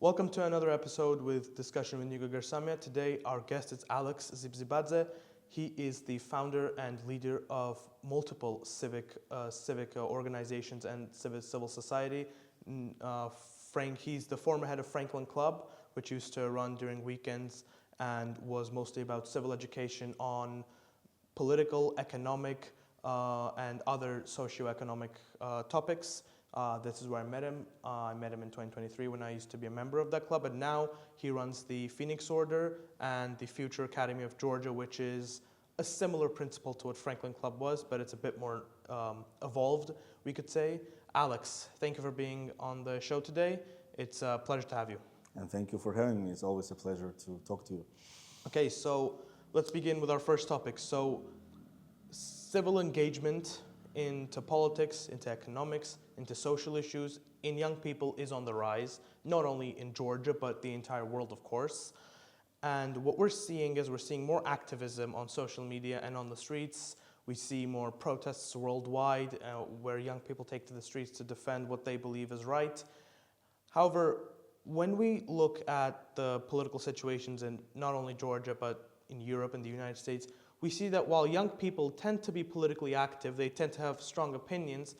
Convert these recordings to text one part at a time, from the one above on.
Welcome to another episode with Discussion with Nigo Gersamia. Today our guest is Alex Zibzibadze. He is the founder and leader of multiple civic organizations and civil society. He's the former head of Franklin Club, which used to run during weekends and was mostly about civil education on political, economic, and other socio-economic topics. This is where I met him. I met him in 2023 when I used to be a member of that club, and now he runs the Phoenix Order and the Future Academy of Georgia, which is a similar principle to what Franklin Club was, but it's a bit more evolved, we could say. Alex, thank you for being on the show today. It's a pleasure to have you. And thank you for having me. It's always a pleasure to talk to you. Okay, so let's begin with our first topic. So, civil engagement into politics, into economics, into social issues in young people is on the rise, not only in Georgia, but the entire world, of course. And what we're seeing is we're seeing more activism on social media and on the streets. We see more protests worldwide where young people take to the streets to defend what they believe is right. However, when we look at the political situations in not only Georgia, but in Europe and the United States, we see that while young people tend to be politically active, they tend to have strong opinions,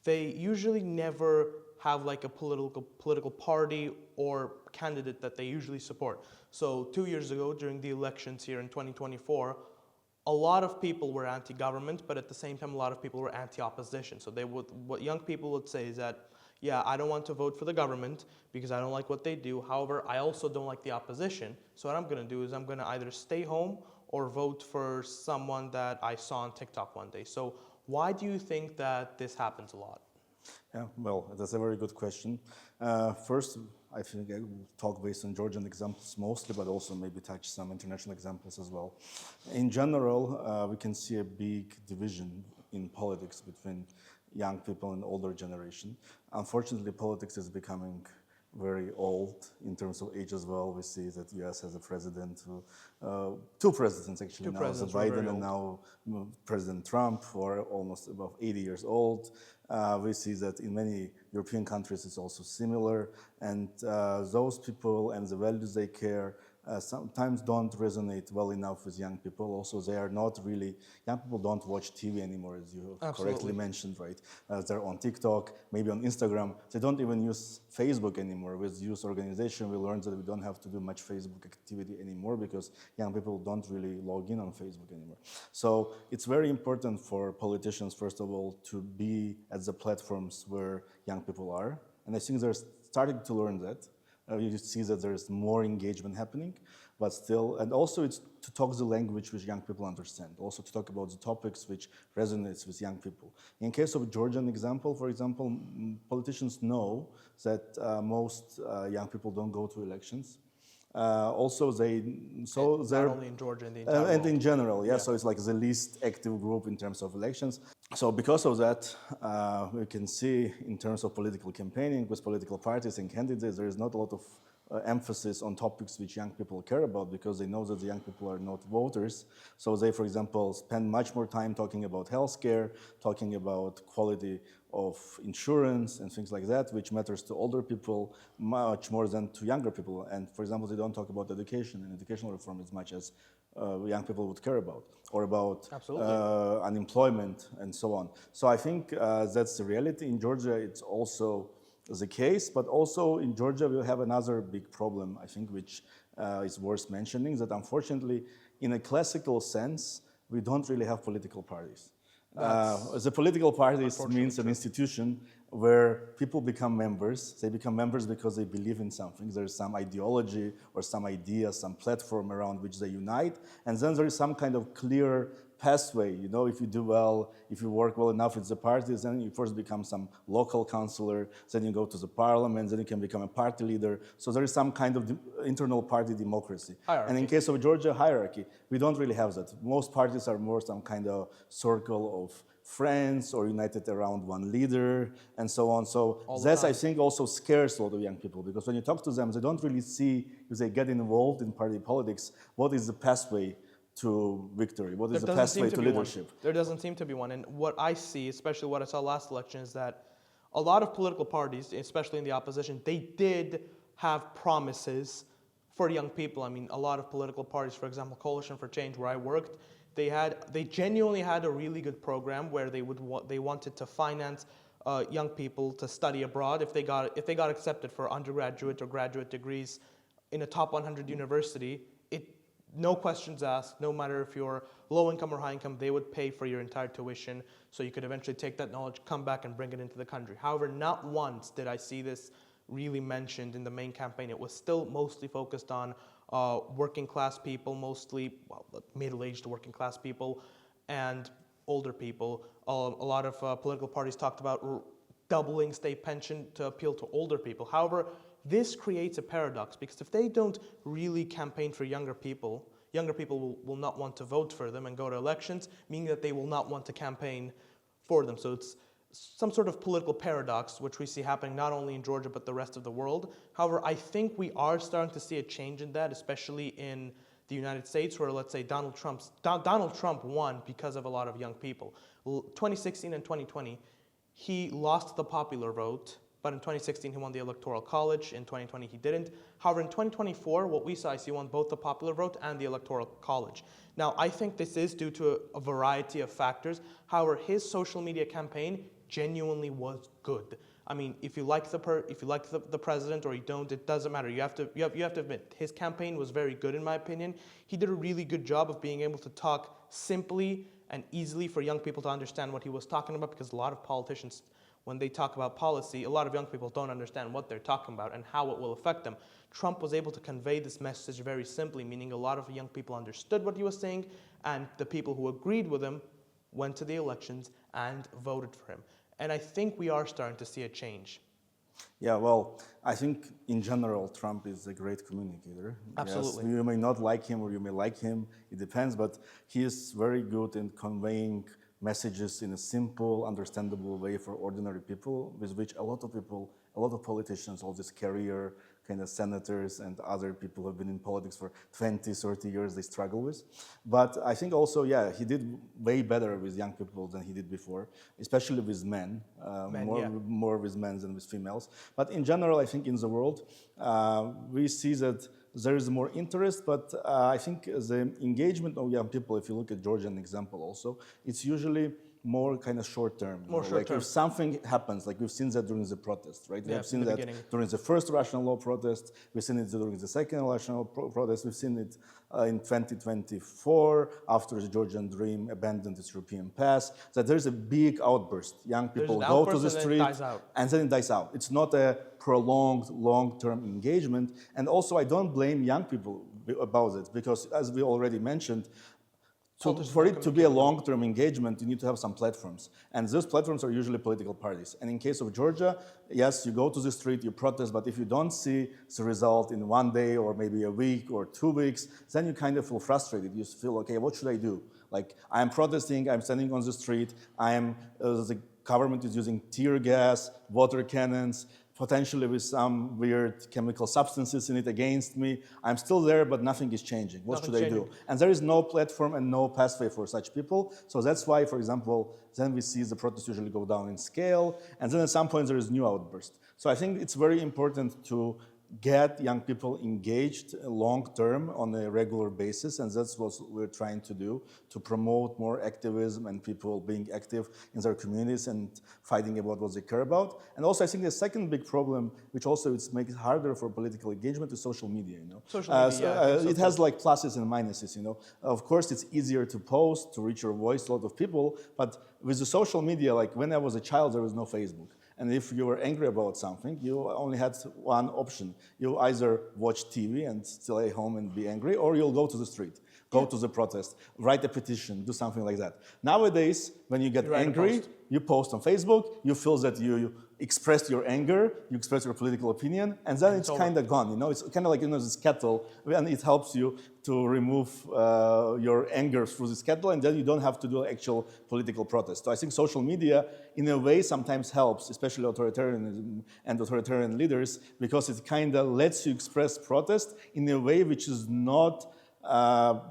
they usually never have like a political party or candidate that they usually support. So 2 years ago, during the elections here in 2024, a lot of people were anti-government, but at the same time, a lot of people were anti-opposition. So what young people would say is that, yeah, I don't want to vote for the government because I don't like what they do. However, I also don't like the opposition. So what I'm going to do is I'm going to either stay home or vote for someone that I saw on TikTok one day. So why do you think that this happens a lot? Yeah, well, that's a very good question. First, I think I will talk based on Georgian examples mostly, but also maybe touch some international examples as well. In general, we can see a big division in politics between young people and older generation. Unfortunately, politics is becoming very old in terms of age as well. We see that US has a president, two presidents actually now, Biden and now President Trump, who are almost above 80 years old. We see that in many European countries it's also similar, and those people and the values they care sometimes don't resonate well enough with young people. Also, they are not really, young people don't watch TV anymore, as you correctly mentioned, right? They're on TikTok, maybe on Instagram. They don't even use Facebook anymore. With youth organization, we learned that we don't have to do much Facebook activity anymore because young people don't really log in on Facebook anymore. So it's very important for politicians, first of all, to be at the platforms where young people are. And I think they're starting to learn that. You see that there's more engagement happening, but still, and also it's to talk the language which young people understand, also to talk about the topics which resonates with young people. In case of Georgian example, for example, politicians know that most young people don't go to elections. Also, not only in Georgia, in the entire and world. in general, yeah. So it's like the least active group in terms of elections. So because of that, we can see in terms of political campaigning with political parties and candidates, there is not a lot of emphasis on topics which young people care about because they know that the young people are not voters. So they, for example, spend much more time talking about healthcare, talking about quality of insurance and things like that, which matters to older people much more than to younger people. And for example, they don't talk about education and educational reform as much as young people would care about, or about unemployment and so on. So I think that's the reality. In Georgia, it's also the case, but also in Georgia, we have another big problem, I think, which is worth mentioning, that unfortunately, in a classical sense, we don't really have political parties. The political parties means an institution where people become members. They become members because they believe in something. There's some ideology or some idea, some platform around which they unite. And then there is some kind of clear pathway. You know, if you do well, if you work well enough with the parties, then you first become some local councillor, then you go to the parliament, then you can become a party leader. So there is some kind of internal party democracy. Hierarchy. And in case of Georgia, hierarchy. We don't really have that. Most parties are more some kind of circle of friends or united around one leader and so on. So that, I think, also scares a lot of young people because when you talk to them, they don't really see, if they get involved in party politics, what is the pathway to victory? What is the pathway to leadership? There doesn't seem to be one. And what I see, especially what I saw last election, is that a lot of political parties, especially in the opposition, they did have promises for young people. I mean, a lot of political parties, for example, Coalition for Change, where I worked, they genuinely had a really good program where they wanted to finance young people to study abroad if they got accepted for undergraduate or graduate degrees in a top 100 university. No questions asked, no matter if you're low income or high income, they would pay for your entire tuition so you could eventually take that knowledge, come back and bring it into the country. However, not once did I see this really mentioned in the main campaign. It was still mostly focused on working class people, mostly middle-aged working class people and older people. A lot of political parties talked about doubling state pension to appeal to older people. However, this creates a paradox because if they don't really campaign for younger people will not want to vote for them and go to elections, meaning that they will not want to campaign for them. So it's some sort of political paradox, which we see happening not only in Georgia, but the rest of the world. However, I think we are starting to see a change in that, especially in the United States, where let's say Donald Trump won because of a lot of young people. 2016 and 2020, he lost the popular vote, but in 2016 he won the Electoral College. In 2020 he didn't. However, in 2024, what we saw is he won both the popular vote and the Electoral College. Now, I think this is due to a variety of factors. However, his social media campaign genuinely was good. I mean, if you like the president or you don't, it doesn't matter. You have to admit his campaign was very good, in my opinion. He did a really good job of being able to talk simply and easily for young people to understand what he was talking about, because a lot of politicians, when they talk about policy, a lot of young people don't understand what they're talking about and how it will affect them. Trump was able to convey this message very simply, meaning a lot of young people understood what he was saying, and the people who agreed with him went to the elections and voted for him. And I think we are starting to see a change. Yeah, well, I think in general, Trump is a great communicator. Absolutely. Yes, you may not like him or you may like him, it depends, but he is very good in conveying messages in a simple, understandable way for ordinary people, with which a lot of politicians, all these career kind of senators and other people who have been in politics for 20, 30 years, they struggle with. But I think also, yeah, he did way better with young people than he did before, especially with men, more with men than with females. But in general, I think in the world, we see that there is more interest, but I think the engagement of young people, if you look at Georgian example also, it's usually more kind of short term. Like if something happens, like we've seen that during the protest, right? Yeah, we've seen that during the first Russian law protest, we've seen it during the second Russian law protest, we've seen it in 2024, after the Georgian Dream abandoned its European path, that there's a big outburst. Young people go to the street and then it dies out. It's not a prolonged, long-term engagement. And also, I don't blame young people about it, because as we already mentioned, for it to be a long-term engagement, you need to have some platforms. And those platforms are usually political parties. And in case of Georgia, yes, you go to the street, you protest, but if you don't see the result in one day or maybe a week or 2 weeks, then you kind of feel frustrated. You feel, okay, what should I do? Like, I'm protesting, I'm standing on the street, the government is using tear gas, water cannons, potentially with some weird chemical substances in it against me. I'm still there, but nothing is changing. What should I do? And there is no platform and no pathway for such people. So that's why, for example, then we see the protests usually go down in scale, and then at some point there is new outburst. So I think it's very important to get young people engaged long-term on a regular basis, and that's what we're trying to do, to promote more activism and people being active in their communities and fighting about what they care about. And also, I think the second big problem, which also makes it harder for political engagement, is social media. Social media, it has like pluses and minuses. Of course, it's easier to post, to reach your voice to a lot of people, but with the social media, like when I was a child, there was no Facebook. And if you were angry about something, you only had one option. You either watch TV and stay home and be angry, or you'll go to the street, go to the protest, write a petition, do something like that. Nowadays, when you get angry, you post on Facebook, you feel that you expressed your anger, you express your political opinion, and then it's kind of gone. It's kind of like this kettle, and it helps you to remove your anger through this kettle, and then you don't have to do actual political protest. So I think social media, in a way, sometimes helps, especially authoritarianism and authoritarian leaders, because it kind of lets you express protest in a way which is not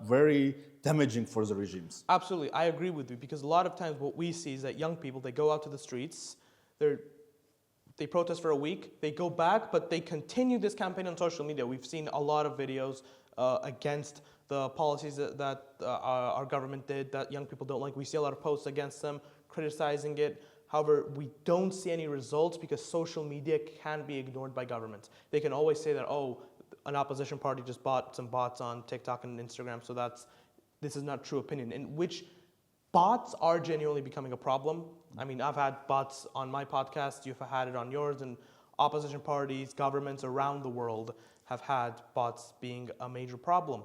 very damaging for the regimes. Absolutely, I agree with you, because a lot of times what we see is that young people, they go out to the streets, they're they protest for a week, they go back, but they continue this campaign on social media. We've seen a lot of videos against the policies that our government did that young people don't like. We see a lot of posts against them, criticizing it. However, we don't see any results because social media can be ignored by governments. They can always say that, oh, an opposition party just bought some bots on TikTok and Instagram, so this is not true opinion. In which bots are genuinely becoming a problem. I mean, I've had bots on my podcast, you've had it on yours, and opposition parties, governments around the world have had bots being a major problem.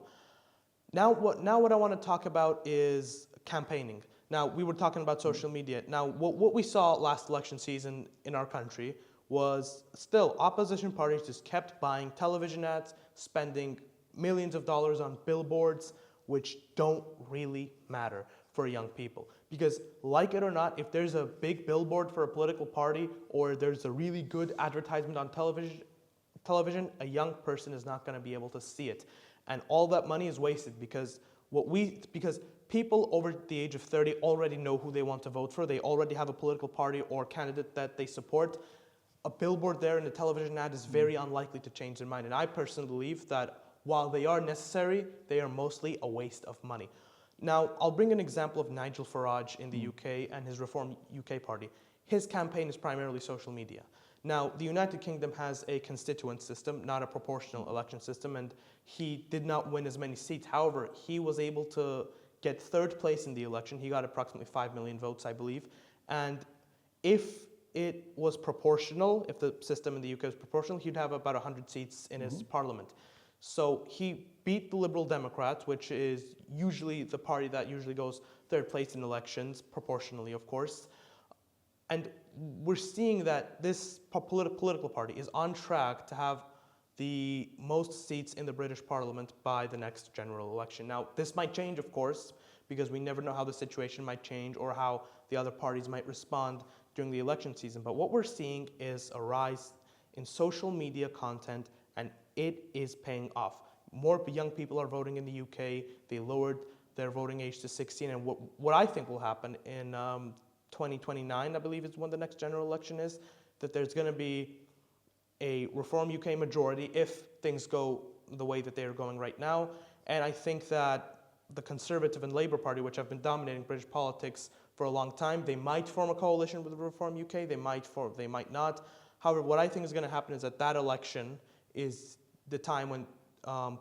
Now what I want to talk about is campaigning. Now, we were talking about social media. Now, what we saw last election season in our country was still opposition parties just kept buying television ads, spending millions of dollars on billboards, which don't really matter for young people. Because like it or not, if there's a big billboard for a political party or there's a really good advertisement on television, a young person is not going to be able to see it. And all that money is wasted because people over the age of 30 already know who they want to vote for. They already have a political party or candidate that they support. A billboard there and a television ad is very unlikely to change their mind. And I personally believe that while they are necessary, they are mostly a waste of money. Now, I'll bring an example of Nigel Farage in the UK and his Reform UK party. His campaign is primarily social media. Now, the United Kingdom has a constituent system, not a proportional election system, and he did not win as many seats. However, he was able to get third place in the election. He got approximately 5 million votes, I believe. And if it was proportional, if the system in the UK was proportional, he'd have about 100 seats in his parliament. So he beat the Liberal Democrats, which is usually the party that usually goes third place in elections, proportionally, of course. And we're seeing that this political party is on track to have the most seats in the British Parliament by the next general election. Now, this might change, of course, because we never know how the situation might change or how the other parties might respond during the election season. But what we're seeing is a rise in social media content, and it is paying off. More young people are voting in the UK. They lowered their voting age to 16. And what I think will happen in 2029, I believe is when the next general election is, that there's going to be a Reform UK majority if things go the way that they are going right now. And I think that the Conservative and Labour Party, which have been dominating British politics for a long time, they might form a coalition with Reform UK, they might not. However, what I think is going to happen is that election is the time when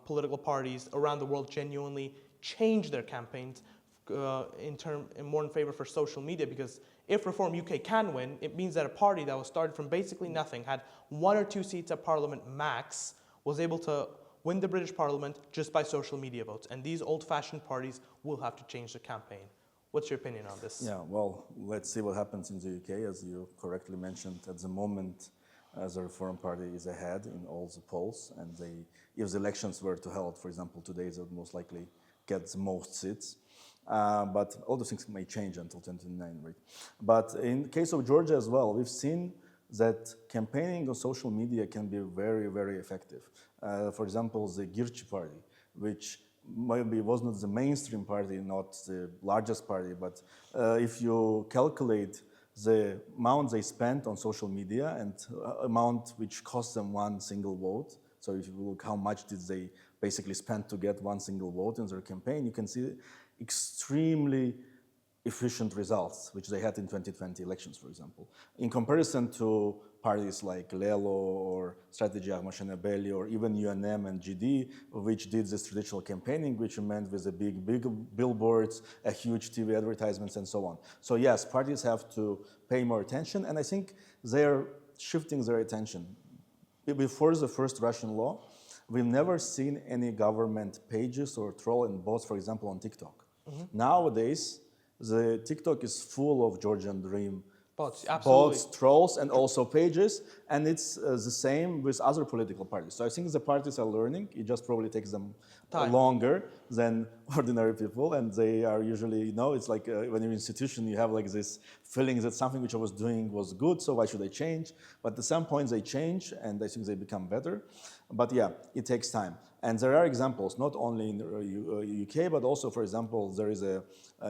political parties around the world genuinely change their campaigns more in favor for social media, because if Reform UK can win, it means that a party that was started from basically nothing, had 1 or 2 seats at Parliament max, was able to win the British Parliament just by social media votes. And these old-fashioned parties will have to change the campaign. What's your opinion on this? Yeah, well, let's see what happens in the UK. As you correctly mentioned, at the moment, the Reform Party is ahead in all the polls. And if the elections were to held, for example, today, they would most likely get the most seats. But all those things may change until 2029, right? But in the case of Georgia as well, we've seen that campaigning on social media can be very, very effective. For example, the Gurchi party, which maybe was not the mainstream party, not the largest party, but if you calculate the amount they spent on social media and amount which cost them one single vote, so if you look how much did they basically spend to get one single vote in their campaign, you can see extremely efficient results, which they had in 2020 elections, for example. In comparison to parties like Lelo or Strategy Armashenabeli or even UNM and GD, which did this traditional campaigning, which meant with the big billboards, a huge TV advertisements and so on. So yes, parties have to pay more attention, and I think they're shifting their attention. Before the first Russian law, we've never seen any government pages or troll and bots, for example, on TikTok. Nowadays, the TikTok is full of Georgian Dream bots, trolls, and also pages, and it's the same with other political parties. So I think the parties are learning. It just probably takes them longer than ordinary people, and they are usually, it's like when you're in an institution, you have like this feeling that something which I was doing was good, so why should I change? But at some point they change, and I think they become better. But yeah, it takes time. And there are examples, not only in UK, but also, for example, there is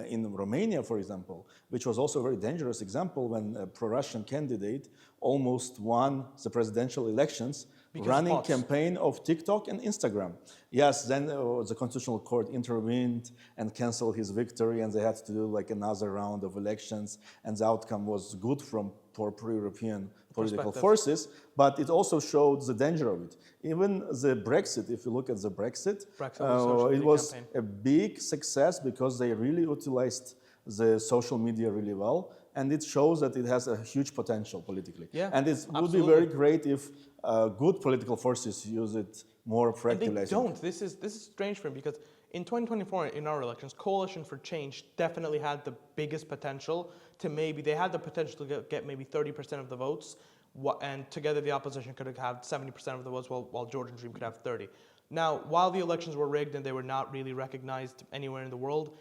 in Romania, for example, which was also a very dangerous example when a pro-Russian candidate almost won the presidential elections running campaign of TikTok and Instagram. Yes, then the Constitutional Court intervened and canceled his victory, and they had to do like another round of elections, and the outcome was good for pro-European political forces, but it also showed the danger of it. Even the Brexit, if you look at the Brexit it was a big success because they really utilized the social media really well, and it shows that it has a huge potential politically. Yeah, and it would be very great if good political forces use it more practically. And they don't. This is strange for me because in 2024, in our elections, Coalition for Change definitely had the biggest potential to they had the potential to get maybe 30% of the votes, and together the opposition could have had 70% of the votes, while Georgian Dream could have 30. Now, while the elections were rigged and they were not really recognized anywhere in the world,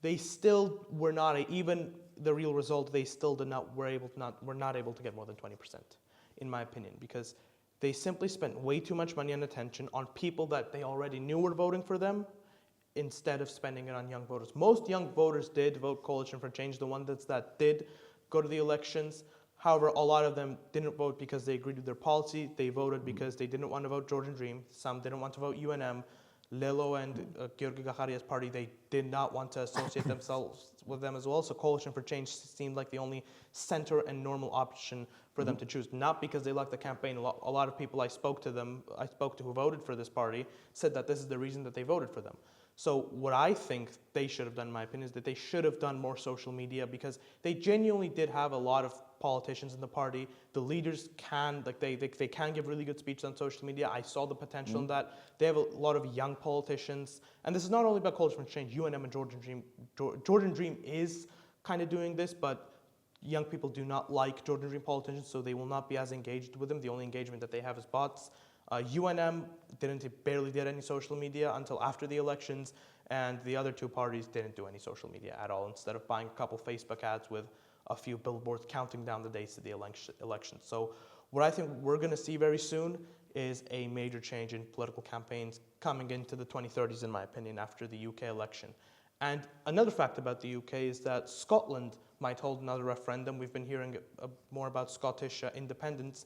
they still were not, even the real result, they still were not able to get more than 20%, in my opinion, because they simply spent way too much money and attention on people that they already knew were voting for them instead of spending it on young voters. Most young voters did vote Coalition for Change, the ones that did go to the elections. However, a lot of them didn't vote because they agreed with their policy. They voted because they didn't want to vote Georgian Dream. Some didn't want to vote UNM. Lelo and Georgi Gaharia's party, they did not want to associate themselves with them as well. So Coalition for Change seemed like the only center and normal option for them to choose. Not because they liked the campaign. A lot of people I spoke to who voted for this party said that this is the reason that they voted for them. So what I think they should have done, in my opinion, is that they should have done more social media, because they genuinely did have a lot of politicians in the party. The leaders they can give really good speeches on social media. I saw the potential in that. They have a lot of young politicians. And this is not only about Coalition for Change, UNM and Georgian Dream. Georgian Dream is kind of doing this, but young people do not like Georgian Dream politicians, so they will not be as engaged with them. The only engagement that they have is bots. UNM barely did any social media until after the elections, and the other two parties didn't do any social media at all, instead of buying a couple Facebook ads with a few billboards counting down the days to the election. So what I think we're going to see very soon is a major change in political campaigns coming into the 2030s, in my opinion, after the UK election. And another fact about the UK is that Scotland might hold another referendum. We've been hearing more about Scottish independence.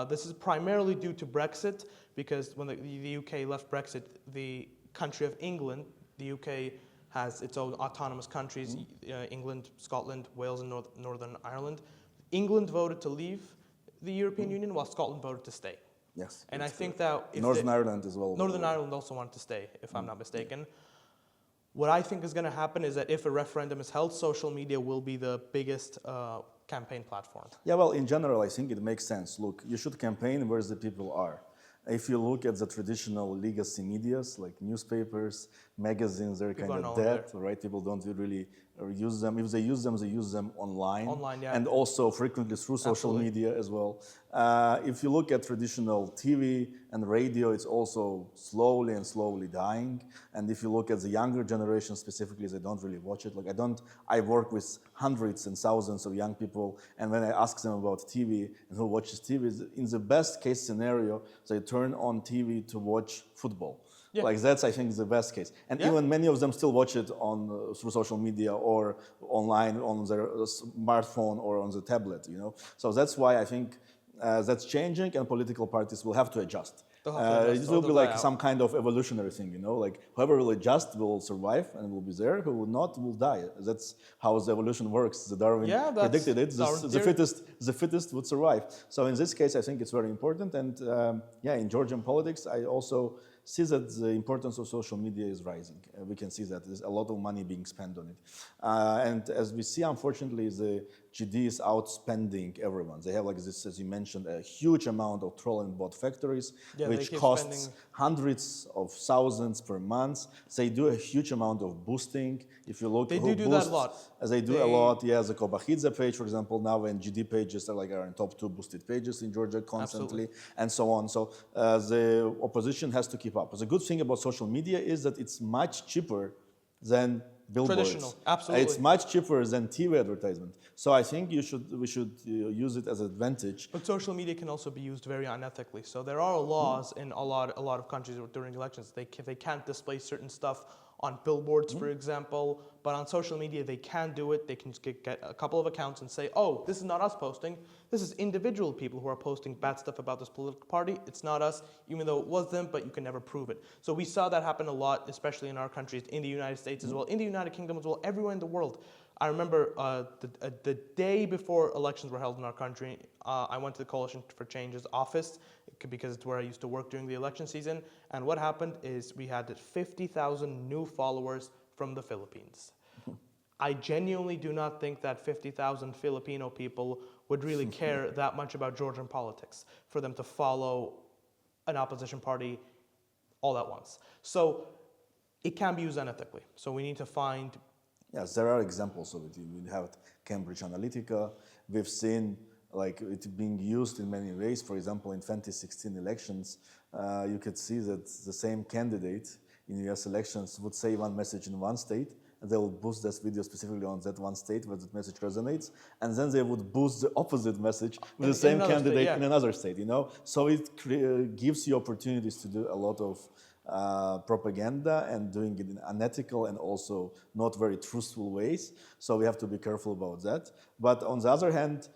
This is primarily due to Brexit, because when the UK left Brexit, the country of England, the UK has its own autonomous countries, England, Scotland, Wales, and Northern Ireland. England voted to leave the European Union, while Scotland voted to stay. Yes. And I think that Northern Ireland as well. Northern Ireland also wanted to stay, if I'm not mistaken. What I think is going to happen is that if a referendum is held, social media will be the biggest campaign platform. Yeah, well, in general, I think it makes sense. Look, you should campaign where the people are. If you look at the traditional legacy medias, like newspapers, magazines, they're kind of dead, right? People don't really use them. If they use them online. Online, yeah. And also frequently through social media as well. If you look at traditional TV and radio, it's also slowly dying. And if you look at the younger generation specifically, they don't really watch it. Like I work with hundreds and thousands of young people, and when I ask them about TV and who watches TV, in the best case scenario, they turn on TV to watch football. Yeah. Like that's, I think, the best case. And even many of them still watch it through social media or online on their smartphone or on the tablet, you know. So that's why I think that's changing, and political parties will have to adjust. It will be like some kind of evolutionary thing, you know, like whoever will adjust will survive and will be there, who will not will die. That's how the evolution works. The Darwin predicted it. The fittest would survive. So in this case, I think it's very important. And in Georgian politics, I also see that the importance of social media is rising. We can see that there's a lot of money being spent on it. And as we see, unfortunately, the GD is outspending everyone. They have, like this, as you mentioned, a huge amount of troll and bot factories, which costs hundreds of thousands per month. They do a huge amount of boosting. If you look, they do that a lot. They do a lot. Yeah, the Kobachidze page, for example, now when GD pages are in top 2 boosted pages in Georgia constantly, and so on. So the opposition has to keep up. The good thing about social media is that it's much cheaper than billboards. Traditional, absolutely. It's much cheaper than TV advertisement. So I think we should use it as an advantage. But social media can also be used very unethically. So there are laws in a lot of countries during elections. They can't display certain stuff on billboards, for example, but on social media they can do it. They can get a couple of accounts and say, oh, this is not us posting. This is individual people who are posting bad stuff about this political party. It's not us, even though it was them, but you can never prove it. So we saw that happen a lot, especially in our countries, in the United States as well, in the United Kingdom as well, everywhere in the world. I remember the day before elections were held in our country, I went to the Coalition for Change's office because it's where I used to work during the election season. And what happened is we had 50,000 new followers from the Philippines. I genuinely do not think that 50,000 Filipino people would really care that much about Georgian politics for them to follow an opposition party all at once. So it can be used unethically. So we need to find... Yes, there are examples of it. We have Cambridge Analytica. We've seen like it being used in many ways. For example, in 2016 elections, you could see that the same candidate in US elections would say one message in one state, and they will boost this video specifically on that one state where that message resonates, and then they would boost the opposite message with the same candidate in another state, you know? So it gives you opportunities to do a lot of propaganda and doing it in unethical and also not very truthful ways. So we have to be careful about that. But on the other hand,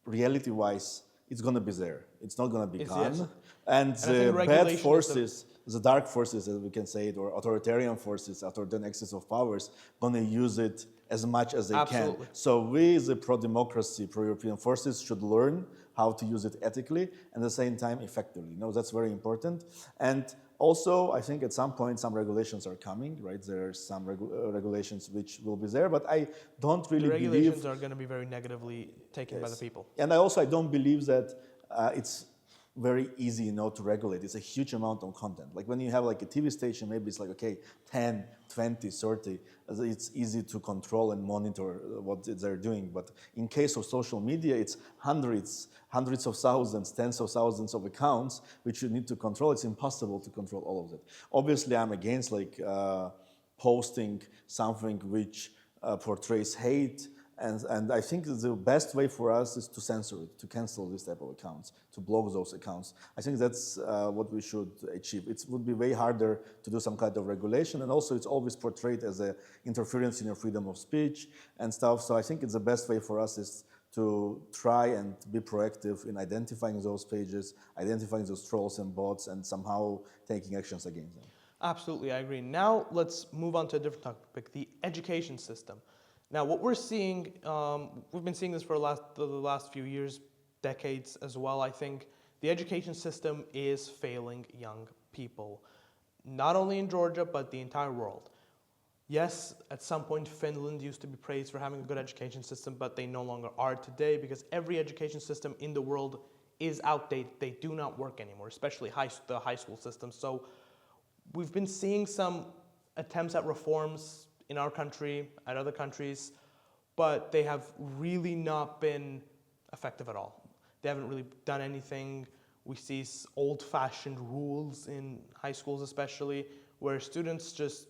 reality-wise, it's going to be there. It's not going to be gone. Yes. And the bad forces, the dark forces, as we can say it, or authoritarian forces, authoritarian excess of powers, going to use it as much as they can. So we, the pro-democracy, pro-European forces, should learn how to use it ethically and at the same time effectively. You know, that's very important. And also, I think at some point some regulations are coming, right? There are some regulations which will be there, but I don't really believe... The regulations are going to be very negatively taken by the people. And I don't believe that it's very easy, you know, to regulate. It's a huge amount of content. Like when you have like a TV station, maybe it's like, okay, 10, 20, 30. It's easy to control and monitor what they're doing. But in case of social media, it's hundreds of thousands, tens of thousands of accounts, which you need to control. It's impossible to control all of it. Obviously, I'm against like posting something which portrays hate. And I think the best way for us is to censor it, to cancel this type of accounts, to block those accounts. I think that's what we should achieve. It would be way harder to do some kind of regulation, and also it's always portrayed as an interference in your freedom of speech and stuff. So I think it's the best way for us is to try and be proactive in identifying those pages, identifying those trolls and bots, and somehow taking actions against them. Absolutely, I agree. Now let's move on to a different topic, the education system. Now, what we're seeing, we've been seeing this for the last few years, decades as well, I think. The education system is failing young people, not only in Georgia, but the entire world. Yes, at some point, Finland used to be praised for having a good education system, but they no longer are today because every education system in the world is outdated. They do not work anymore, especially the high school system. So we've been seeing some attempts at reforms in our country, at other countries, but they have really not been effective at all. They haven't really done anything. We see old-fashioned rules in high schools especially, where students just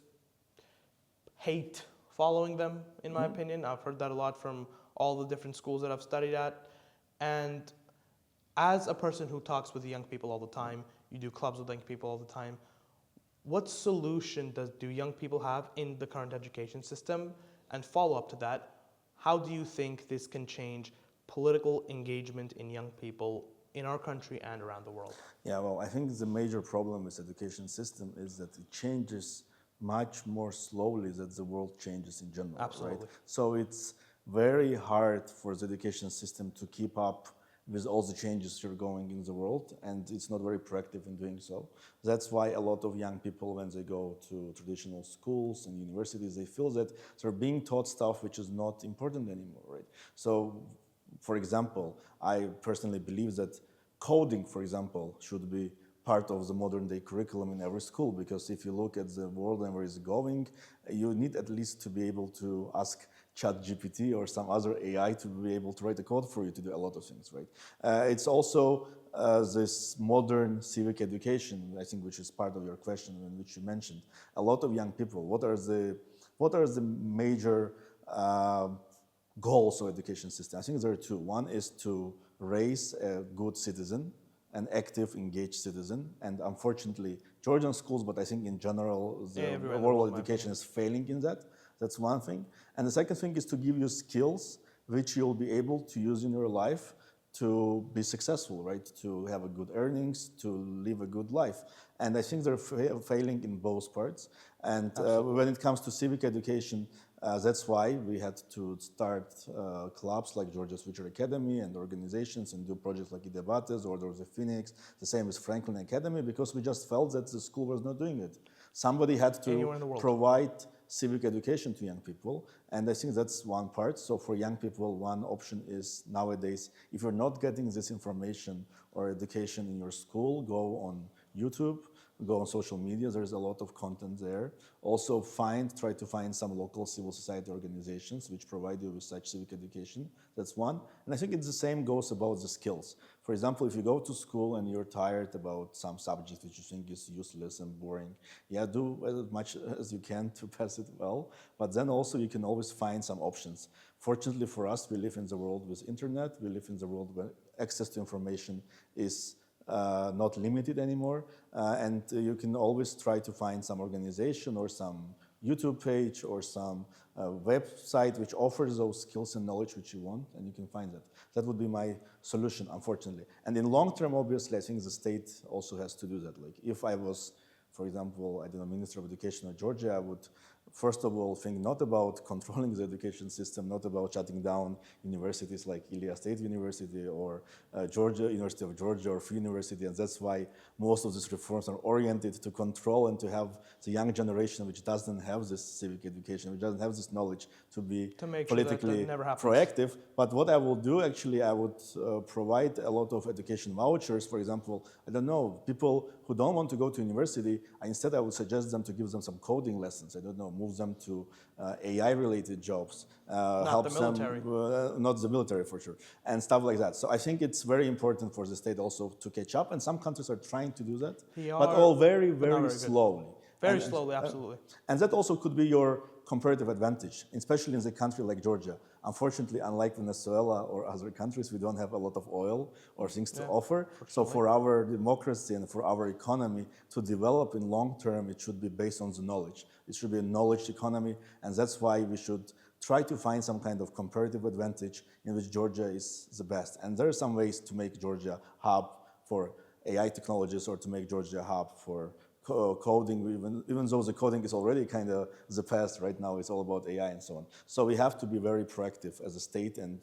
hate following them, in my opinion. I've heard that a lot from all the different schools that I've studied at. And as a person who talks with young people all the time, you do clubs with young people all the time, what solution do young people have in the current education system? And follow up to that, how do you think this can change political engagement in young people in our country and around the world? Yeah, well, I think the major problem with the education system is that it changes much more slowly than the world changes in general. Absolutely. Right? So it's very hard for the education system to keep up with all the changes that are going in the world, and it's not very proactive in doing so. That's why a lot of young people, when they go to traditional schools and universities, they feel that they're being taught stuff which is not important anymore, right? So, for example, I personally believe that coding, for example, should be part of the modern day curriculum in every school, because if you look at the world and where it's going, you need at least to be able to ask ChatGPT or some other AI to be able to write a code for you to do a lot of things, right? It's also this modern civic education, I think, which is part of your question and which you mentioned. A lot of young people, what are the what are the major goals of education system? I think there are two. One is to raise a good citizen, an active, engaged citizen. And unfortunately, Georgian schools, but I think in general, the overall education is failing in that. That's one thing. And the second thing is to give you skills which you'll be able to use in your life to be successful, right? To have a good earnings, to live a good life. And I think they're failing in both parts. And when it comes to civic education, that's why we had to start clubs like Georgia's Future Academy and organizations and do projects like Zibzibadze or there was a Phoenix, the same as Franklin Academy, because we just felt that the school was not doing it. Somebody had to provide civic education to young people, and I think that's one part. So for young people, one option is nowadays, if you're not getting this information or education in your school, go on YouTube, go on social media, there's a lot of content there. Also try to find some local civil society organizations which provide you with such civic education. That's one. And I think it's the same goes about the skills. For example, if you go to school and you're tired about some subject which you think is useless and boring, yeah, do as much as you can to pass it well, but then also you can always find some options. Fortunately for us, we live in the world with internet, we live in the world where access to information is not limited anymore, and you can always try to find some organization or some YouTube page or some website which offers those skills and knowledge which you want, and you can find that. That would be my solution, unfortunately. And in long term, obviously, I think the state also has to do that. Like if I was, for example, I don't know, Minister of Education of Georgia, I would first of all think not about controlling the education system, not about shutting down universities like Ilia State University or University of Georgia or Free University, and that's why most of these reforms are oriented to control and to have the young generation which doesn't have this civic education, which doesn't have this knowledge to be politically proactive. But what I will do, actually, I would provide a lot of education vouchers. For example, I don't know, people who don't want to go to university, instead I would suggest them to give them some coding lessons. I don't know, move them to AI-related jobs, help them, not the military for sure, and stuff like that. So I think it's very important for the state also to catch up, and some countries are trying to do that, but all very, very slowly. Very slowly, absolutely. And that also could be your comparative advantage, especially in a country like Georgia. Unfortunately, unlike Venezuela or other countries, we don't have a lot of oil or things to offer. So for our democracy and for our economy to develop in long term, it should be based on the knowledge. It should be a knowledge economy, and that's why we should try to find some kind of comparative advantage in which Georgia is the best. And there are some ways to make Georgia a hub for AI technologies or to make Georgia a hub for coding, even though the coding is already kind of the past. Right now it's all about AI and so on. So we have to be very proactive as a state, and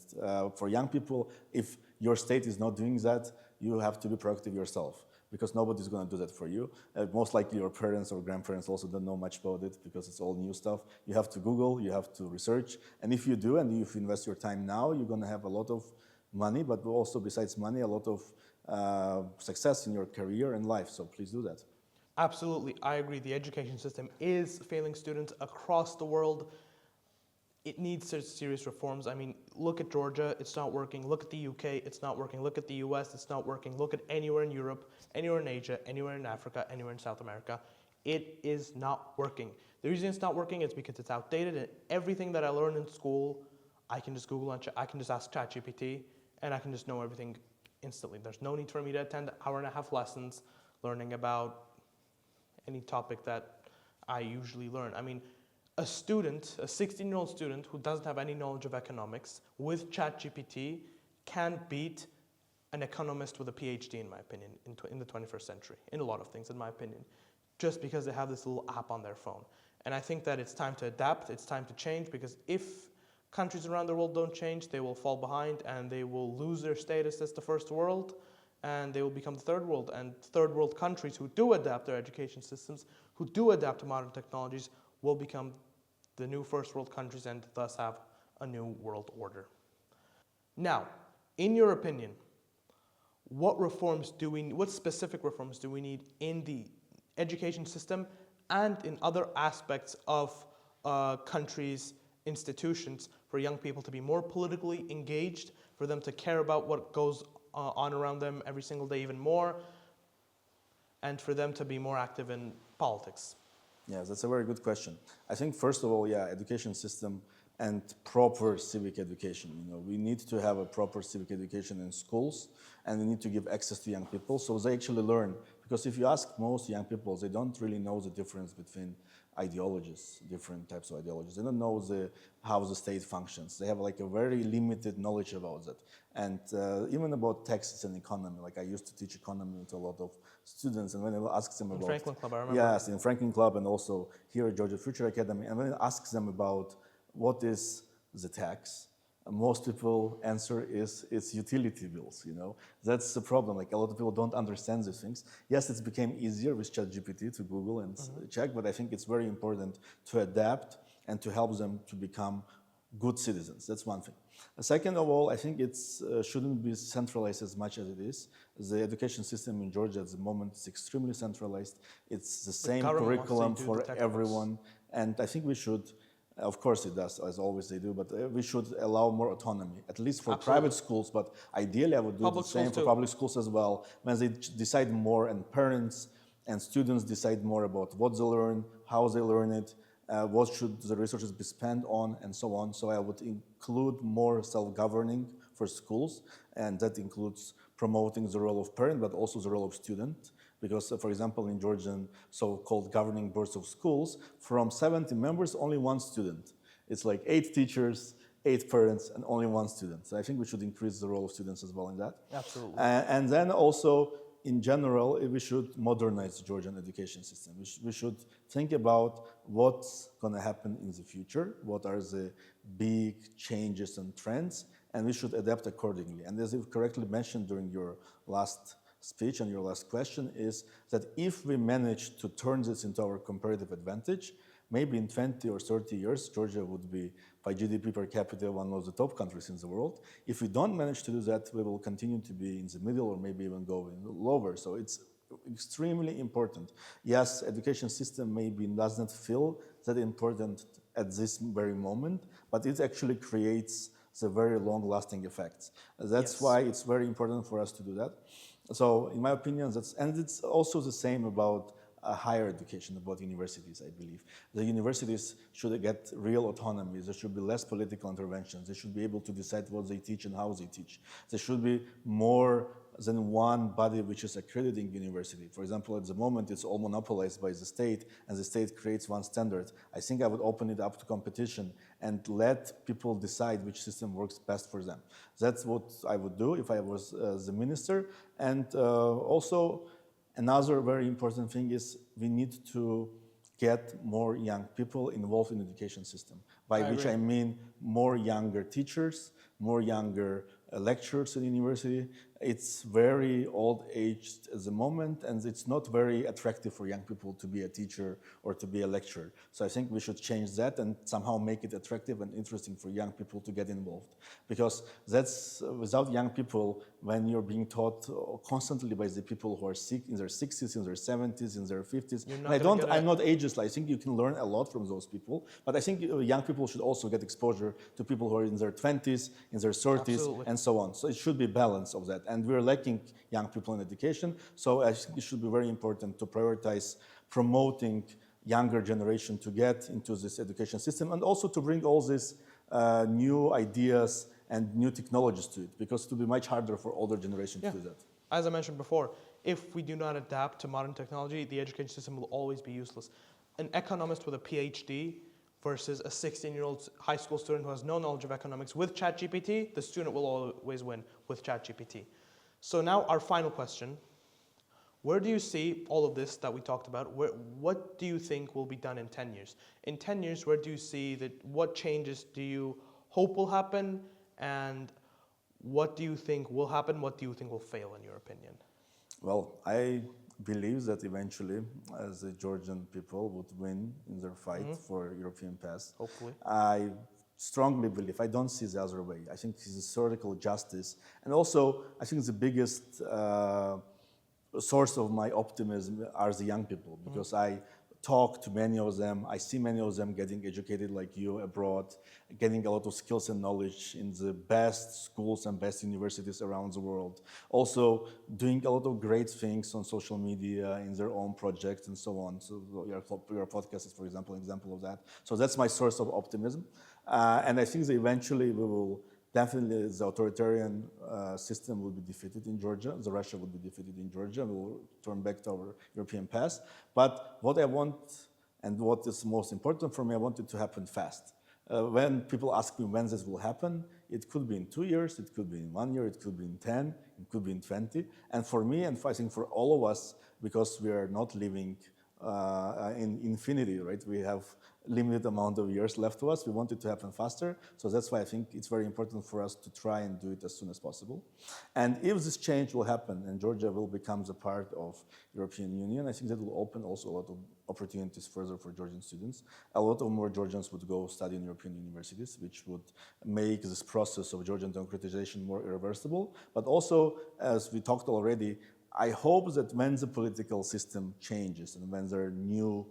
for young people, if your state is not doing that, you have to be proactive yourself, because nobody's going to do that for you. Most likely your parents or grandparents also don't know much about it because it's all new stuff. You have to Google, you have to research, and if you do, and if you invest your time now, you're going to have a lot of money, but also besides money, a lot of success in your career and life. So please do that. Absolutely, I agree. The education system is failing students across the world. It needs serious reforms. I mean, look at Georgia, it's not working. Look at the UK, it's not working. Look at the US, it's not working. Look at anywhere in Europe, anywhere in Asia, anywhere in Africa, anywhere in South America. It is not working. The reason it's not working is because it's outdated, and everything that I learned in school, I can just Google and I can just ask ChatGPT, and I can just know everything instantly. There's no need for me to attend hour-and-a-half lessons learning about any topic that I usually learn. I mean, a student, a 16-year-old student who doesn't have any knowledge of economics with ChatGPT can beat an economist with a PhD, in my opinion, in the 21st century, in a lot of things, in my opinion, just because they have this little app on their phone. And I think that it's time to adapt, it's time to change, because if countries around the world don't change, they will fall behind and they will lose their status as the first world, and they will become the third world. And third world countries who do adapt their education systems, who do adapt to modern technologies, will become the new first world countries and thus have a new world order. Now, in your opinion, what specific reforms do we need in the education system and in other aspects of countries' institutions for young people to be more politically engaged, for them to care about what goes on around them every single day even more, and for them to be more active in politics? Yes, that's a very good question. I think first of all, yeah, education system and proper civic education. We need to have a proper civic education in schools, and we need to give access to young people so they actually learn. Because if you ask most young people, they don't really know the difference between ideologies, different types of ideologies. They don't know how the state functions. They have like a very limited knowledge about that. And even about taxes and economy, like I used to teach economy to a lot of students, and when I ask them about... Franklin Club, I remember. Yes, in Franklin Club and also here at Georgia Future Academy, and when I ask them about what is the tax, most people answer is it's utility bills, That's the problem. Like a lot of people don't understand these things. Yes, it's became easier with ChatGPT to Google and check, but I think it's very important to adapt and to help them to become good citizens. That's one thing. Second of all, I think it shouldn't be centralized as much as it is. The education system in Georgia at the moment is extremely centralized. It's the same curriculum for everyone. And I think we should, of course it does, as always they do, but we should allow more autonomy, at least for private schools, but ideally I would do the same for public schools as well, when they decide more and parents and students decide more about what they learn, how they learn it, what should the resources be spent on, and so on. So I would include more self-governing for schools, and that includes promoting the role of parent, but also the role of student. Because, for example, in Georgian so-called governing boards of schools, from 70 members, only one student. It's like 8 teachers, 8 parents, and only one student. So I think we should increase the role of students as well in that. Absolutely. And then also, in general, we should modernize the Georgian education system. We should think about what's going to happen in the future, what are the big changes and trends, and we should adapt accordingly. And as you correctly mentioned during your last speech and your last question, is that if we manage to turn this into our comparative advantage, maybe in 20 or 30 years, Georgia would be, by GDP per capita, one of the top countries in the world. If we don't manage to do that, we will continue to be in the middle or maybe even go lower. So it's extremely important. Yes, education system maybe does not feel that important at this very moment, but it actually creates the very long-lasting effects. That's why it's very important for us to do that. So in my opinion, and it's also the same about higher education, about universities, I believe. The universities should get real autonomy. There should be less political interventions. They should be able to decide what they teach and how they teach. There should be more than one body which is accrediting university. For example, at the moment, it's all monopolized by the state, and the state creates one standard. I think I would open it up to competition and let people decide which system works best for them. That's what I would do if I was the minister. And also, another very important thing is we need to get more young people involved in the education system, by which I mean more younger teachers, more younger lecturers in university. It's very old-aged at the moment, and it's not very attractive for young people to be a teacher or to be a lecturer. So I think we should change that and somehow make it attractive and interesting for young people to get involved. Because that's, without young people, when you're being taught constantly by the people who are in their 60s, in their 70s, in their 50s, and I'm not ageist, I think you can learn a lot from those people, but I think young people should also get exposure to people who are in their 20s, in their 30s, and so on. So it should be balance of that. And we're lacking young people in education, so I think it should be very important to prioritize promoting younger generation to get into this education system, and also to bring all these new ideas and new technologies to it, because it will be much harder for older generation to do that. As I mentioned before, if we do not adapt to modern technology, the education system will always be useless. An economist with a PhD versus a 16-year-old high school student who has no knowledge of economics, with ChatGPT, the student will always win with ChatGPT. So now our final question: where do you see all of this that we talked about? What do you think will be done in 10 years? In 10 years, where do you see that? What changes do you hope will happen? And what do you think will happen? What do you think will fail, in your opinion? Well, I believe that eventually, as the Georgian people would win in their fight for European pass. Hopefully. I strongly believe, I don't see the other way. I think it's historical justice. And also, I think the biggest source of my optimism are the young people, because I talk to many of them. I see many of them getting educated like you abroad, getting a lot of skills and knowledge in the best schools and best universities around the world. Also doing a lot of great things on social media, in their own projects and so on. So your podcast is, for example, an example of that. So that's my source of optimism. And I think that eventually we will definitely, the authoritarian system will be defeated in Georgia. The Russia will be defeated in Georgia. We will turn back to our European past. But what I want, and what is most important for me, I want it to happen fast. When people ask me when this will happen, it could be in 2 years, it could be in 1 year, it could be in 10, it could be in 20. And for me, and I think for all of us, because we are not living in infinity, right? We have limited amount of years left to us. We want it to happen faster. So that's why I think it's very important for us to try and do it as soon as possible. And if this change will happen and Georgia will become a part of European Union, I think that will open also a lot of opportunities further for Georgian students. A lot of more Georgians would go study in European universities, which would make this process of Georgian democratization more irreversible. But also, as we talked already, I hope that when the political system changes and when there are new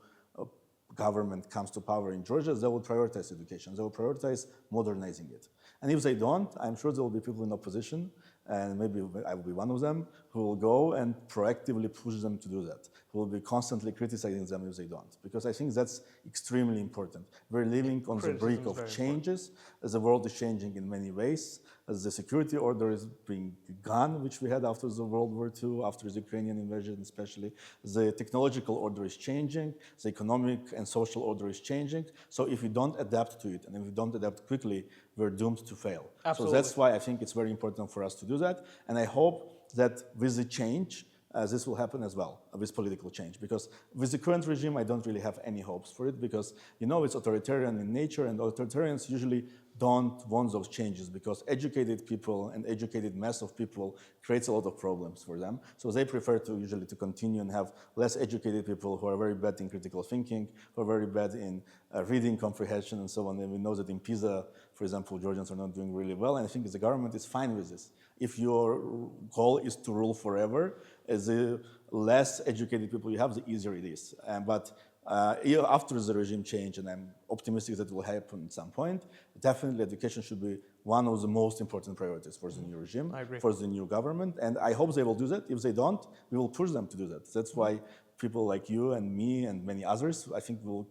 government comes to power in Georgia, they will prioritize education. They will prioritize modernizing it. And if they don't, I'm sure there will be people in opposition, and maybe I will be one of them, who will go and proactively push them to do that, who will be constantly criticizing them if they don't. Because I think that's extremely important. We're living on the brink of changes. The world is changing in many ways. As the security order is being gone, which we had after the World War II, after the Ukrainian invasion especially. The technological order is changing. The economic and social order is changing. So if we don't adapt to it, and if we don't adapt quickly, we're doomed to fail. Absolutely. So that's why I think it's very important for us to do that. And I hope that with the change, this will happen as well, with political change. Because with the current regime, I don't really have any hopes for it, because it's authoritarian in nature, and authoritarians usually don't want those changes, because educated people and educated mass of people creates a lot of problems for them. So they prefer to usually to continue and have less educated people who are very bad in critical thinking, who are very bad in reading comprehension and so on. And we know that in PISA, for example, Georgians are not doing really well, and I think the government is fine with this. If your goal is to rule forever, the less educated people you have, the easier it is. But after the regime change, and I'm optimistic that it will happen at some point, definitely education should be one of the most important priorities for the new regime, for the new government. And I hope they will do that. If they don't, we will push them to do that. That's why people like you and me and many others, I think, will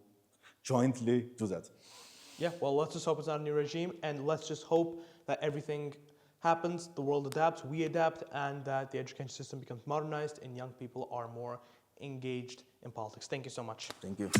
jointly do that. Yeah, well, let's just hope it's not a new regime, and let's just hope that everything happens, the world adapts, we adapt, and that the education system becomes modernized and young people are more engaged in politics. Thank you so much. Thank you.